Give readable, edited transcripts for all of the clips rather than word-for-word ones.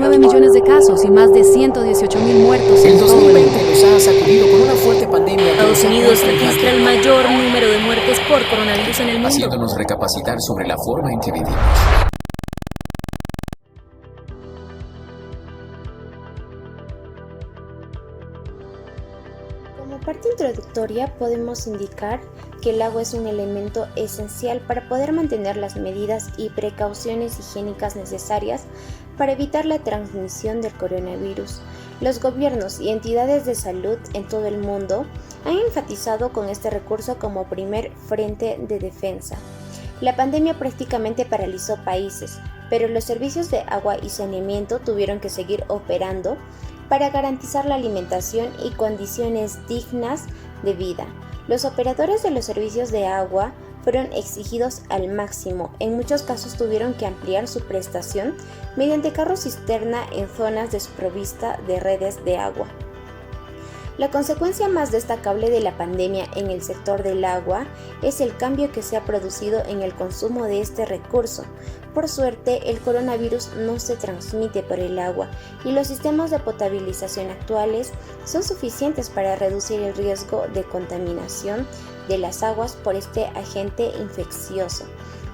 9 millones de casos y más de 118.000 muertos en El todo el 2020 mundo. nos ha sacudido con una fuerte pandemia. Estados Unidos registra el mayor número de muertes por coronavirus en el mundo, haciéndonos recapacitar sobre la forma en que vivimos. Como parte introductoria podemos indicar que el agua es un elemento esencial para poder mantener las medidas y precauciones higiénicas necesarias para evitar la transmisión del coronavirus. Los gobiernos y entidades de salud en todo el mundo han enfatizado con este recurso como primer frente de defensa. La pandemia prácticamente paralizó países, pero los servicios de agua y saneamiento tuvieron que seguir operando para garantizar la alimentación y condiciones dignas de vida. Los operadores de los servicios de agua fueron exigidos al máximo. En muchos casos tuvieron que ampliar su prestación mediante carros cisterna en zonas desprovistas de redes de agua. La consecuencia más destacable de la pandemia en el sector del agua es el cambio que se ha producido en el consumo de este recurso. Por suerte, el coronavirus no se transmite por el agua y los sistemas de potabilización actuales son suficientes para reducir el riesgo de contaminación de las aguas por este agente infeccioso.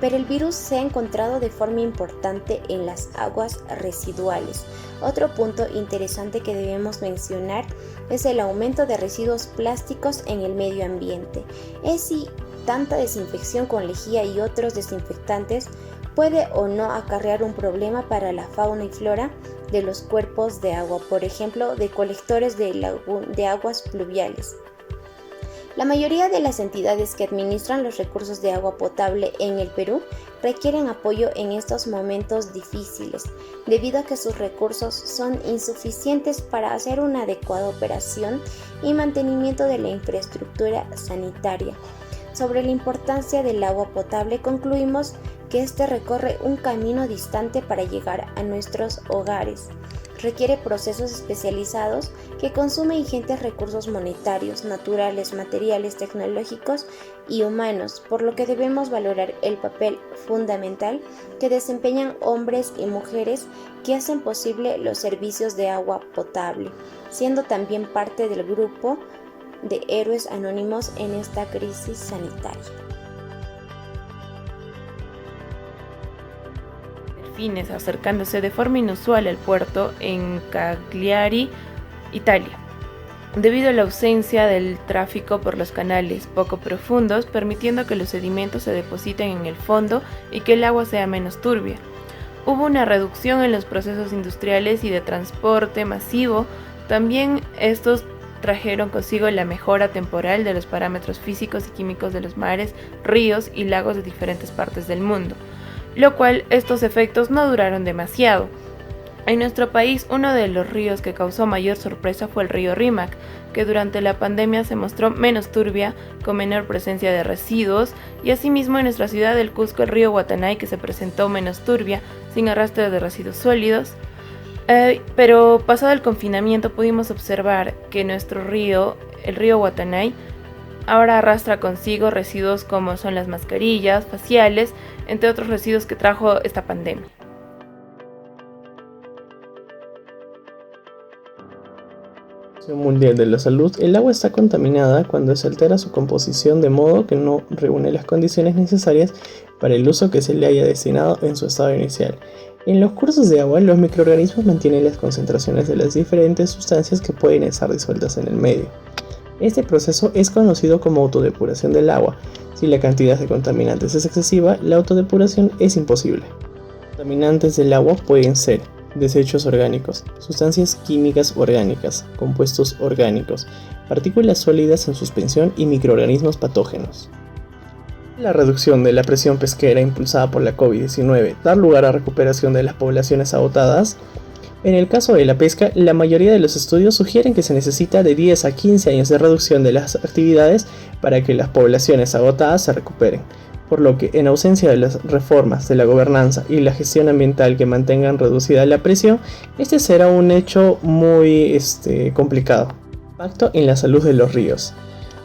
Pero el virus se ha encontrado de forma importante en las aguas residuales. Otro punto interesante que debemos mencionar es el aumento de residuos plásticos en el medio ambiente. Es si tanta desinfección con lejía y otros desinfectantes puede o no acarrear un problema para la fauna y flora de los cuerpos de agua, por ejemplo, de colectores de aguas pluviales. La mayoría de las entidades que administran los recursos de agua potable en el Perú requieren apoyo en estos momentos difíciles, debido a que sus recursos son insuficientes para hacer una adecuada operación y mantenimiento de la infraestructura sanitaria. Sobre la importancia del agua potable, concluimos que este recorre un camino distante para llegar a nuestros hogares. Requiere procesos especializados que consumen ingentes recursos monetarios, naturales, materiales, tecnológicos y humanos, por lo que debemos valorar el papel fundamental que desempeñan hombres y mujeres que hacen posible los servicios de agua potable, siendo también parte del grupo de héroes anónimos en esta crisis sanitaria. Acercándose de forma inusual al puerto en Cagliari, Italia, debido a la ausencia del tráfico por los canales poco profundos, permitiendo que los sedimentos se depositen en el fondo y que el agua sea menos turbia. Hubo una reducción en los procesos industriales y de transporte masivo. También estos trajeron consigo la mejora temporal de los parámetros físicos y químicos de los mares, ríos y lagos de diferentes partes del mundo, lo cual estos efectos no duraron demasiado. En nuestro país, uno de los ríos que causó mayor sorpresa fue el río Rímac, que durante la pandemia se mostró menos turbia, con menor presencia de residuos, y asimismo en nuestra ciudad del Cusco el río Guatanay, que se presentó menos turbia, sin arrastre de residuos sólidos. Pero pasado el confinamiento pudimos observar que nuestro río, el río Guatanay, ahora arrastra consigo residuos como son las mascarillas faciales, entre otros residuos que trajo esta pandemia. Mundial de la Salud, el agua está contaminada cuando se altera su composición de modo que no reúne las condiciones necesarias para el uso que se le haya destinado en su estado inicial. En los cursos de agua, los microorganismos mantienen las concentraciones de las diferentes sustancias que pueden estar disueltas en el medio. Este proceso es conocido como autodepuración del agua. Si la cantidad de contaminantes es excesiva, la autodepuración es imposible. Contaminantes del agua pueden ser desechos orgánicos, sustancias químicas orgánicas, compuestos orgánicos, partículas sólidas en suspensión y microorganismos patógenos. La reducción de la presión pesquera impulsada por la COVID-19 da lugar a recuperación de las poblaciones agotadas. En el caso de la pesca, la mayoría de los estudios sugieren que se necesita de 10 a 15 años de reducción de las actividades para que las poblaciones agotadas se recuperen, por lo que en ausencia de las reformas de la gobernanza y la gestión ambiental que mantengan reducida la presión, este será un hecho muy complicado. Impacto en la salud de los ríos.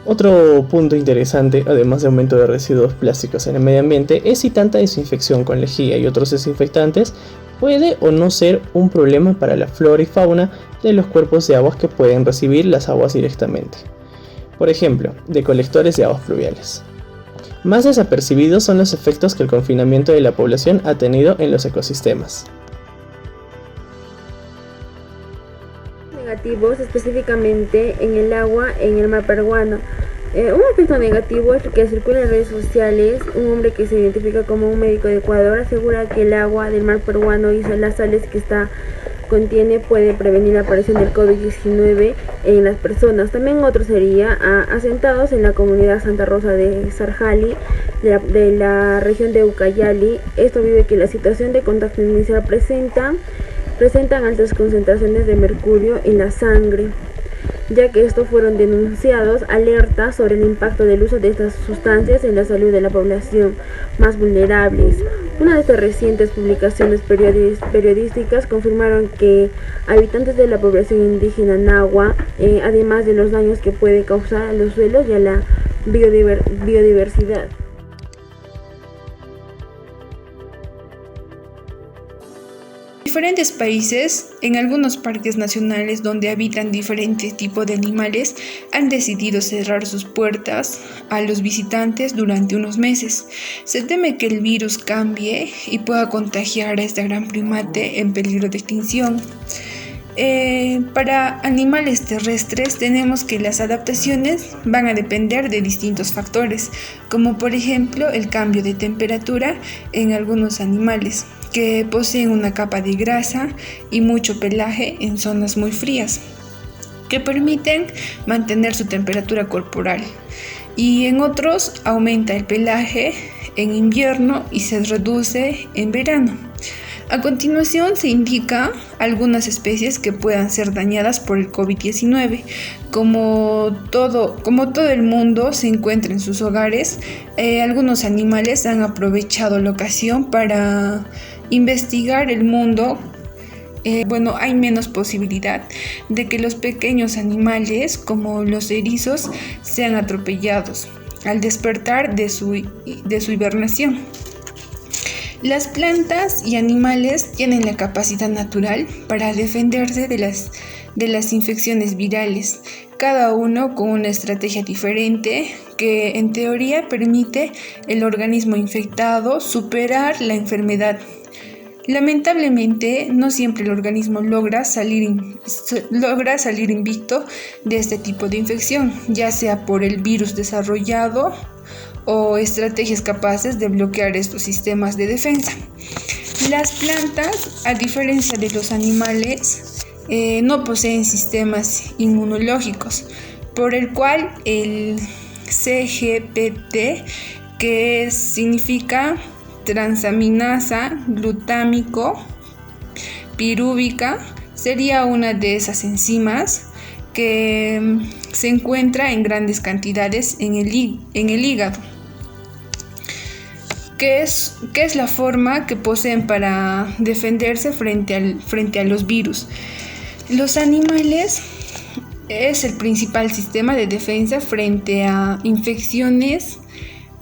Otro punto interesante, además de aumento de residuos plásticos en el medio ambiente, es si tanta desinfección con lejía y otros desinfectantes puede o no ser un problema para la flora y fauna de los cuerpos de aguas que pueden recibir las aguas directamente. Por ejemplo, de colectores de aguas pluviales. Más desapercibidos son los efectos que el confinamiento de la población ha tenido en los ecosistemas. Negativos específicamente en el agua en el mar peruano. Un efecto negativo es que circula en redes sociales. Un hombre que se identifica como un médico de Ecuador asegura que el agua del mar peruano y las sales que contiene puede prevenir la aparición del COVID-19 en las personas. También otro sería asentados en la comunidad Santa Rosa de Sarjali, de la región de Ucayali. Esto vive que la situación de contacto inicial presentan altas concentraciones de mercurio en la sangre, ya que estos fueron denunciados alertas sobre el impacto del uso de estas sustancias en la salud de la población más vulnerables. Una de estas recientes publicaciones periodísticas confirmaron que habitantes de la población indígena Nahua, además de los daños que puede causar a los suelos y a la biodiversidad. Diferentes países, en algunos parques nacionales donde habitan diferentes tipos de animales, han decidido cerrar sus puertas a los visitantes durante unos meses. Se teme que el virus cambie y pueda contagiar a este gran primate en peligro de extinción. Para animales terrestres tenemos que las adaptaciones van a depender de distintos factores, como por ejemplo el cambio de temperatura en algunos animales que poseen una capa de grasa y mucho pelaje en zonas muy frías, que permiten mantener su temperatura corporal, y en otros aumenta el pelaje en invierno y se reduce en verano. A continuación se indica algunas especies que puedan ser dañadas por el COVID-19. Como todo el mundo se encuentra en sus hogares, algunos animales han aprovechado la ocasión para investigar el mundo. Hay menos posibilidad de que los pequeños animales, como los erizos, sean atropellados al despertar de su hibernación. Las plantas y animales tienen la capacidad natural para defenderse de las infecciones virales, cada uno con una estrategia diferente que en teoría permite al organismo infectado superar la enfermedad. Lamentablemente, no siempre el organismo logra salir invicto de este tipo de infección, ya sea por el virus desarrollado o estrategias capaces de bloquear estos sistemas de defensa. Las plantas, a diferencia de los animales, no poseen sistemas inmunológicos, por el cual el CGPT, que significa transaminasa glutámico pirúvica, sería una de esas enzimas que se encuentra en grandes cantidades en el hígado. ¿Qué es la forma que poseen para defenderse frente a los virus? Los animales es el principal sistema de defensa frente a infecciones.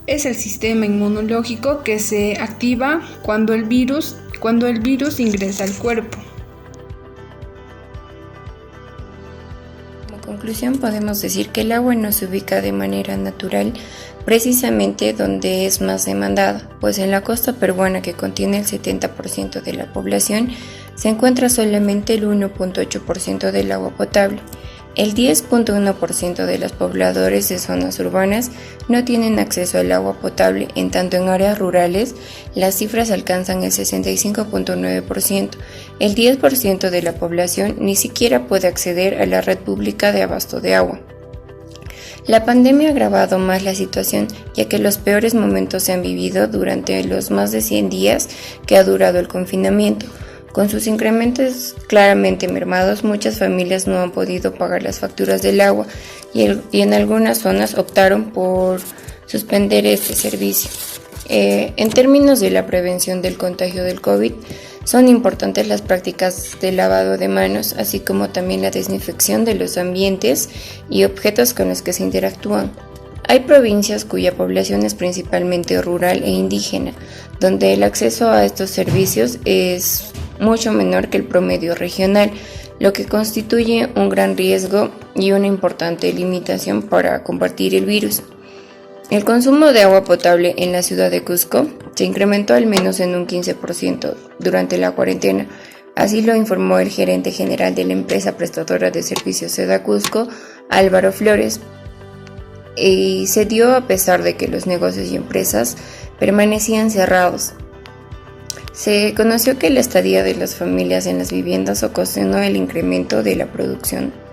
Es el sistema inmunológico que se activa cuando el virus ingresa al cuerpo. Como conclusión, podemos decir que el agua no se ubica de manera natural precisamente donde es más demandada, pues en la costa peruana, que contiene el 70% de la población, se encuentra solamente el 1.8% del agua potable. El 10.1% de los pobladores de zonas urbanas no tienen acceso al agua potable, en tanto en áreas rurales las cifras alcanzan el 65.9%. El 10% de la población ni siquiera puede acceder a la red pública de abasto de agua. La pandemia ha agravado más la situación, ya que los peores momentos se han vivido durante los más de 100 días que ha durado el confinamiento. Con sus incrementos claramente mermados, muchas familias no han podido pagar las facturas del agua y en algunas zonas optaron por suspender este servicio. En términos de la prevención del contagio del COVID, son importantes las prácticas de lavado de manos, así como también la desinfección de los ambientes y objetos con los que se interactúan. Hay provincias cuya población es principalmente rural e indígena, donde el acceso a estos servicios es mucho menor que el promedio regional, lo que constituye un gran riesgo y una importante limitación para combatir el virus. El consumo de agua potable en la ciudad de Cusco se incrementó al menos en un 15% durante la cuarentena. Así lo informó el gerente general de la empresa prestadora de servicios Seda Cusco, Álvaro Flores, y se dio a pesar de que los negocios y empresas permanecían cerrados. Se conoció que la estadía de las familias en las viviendas ocasionó el incremento de la producción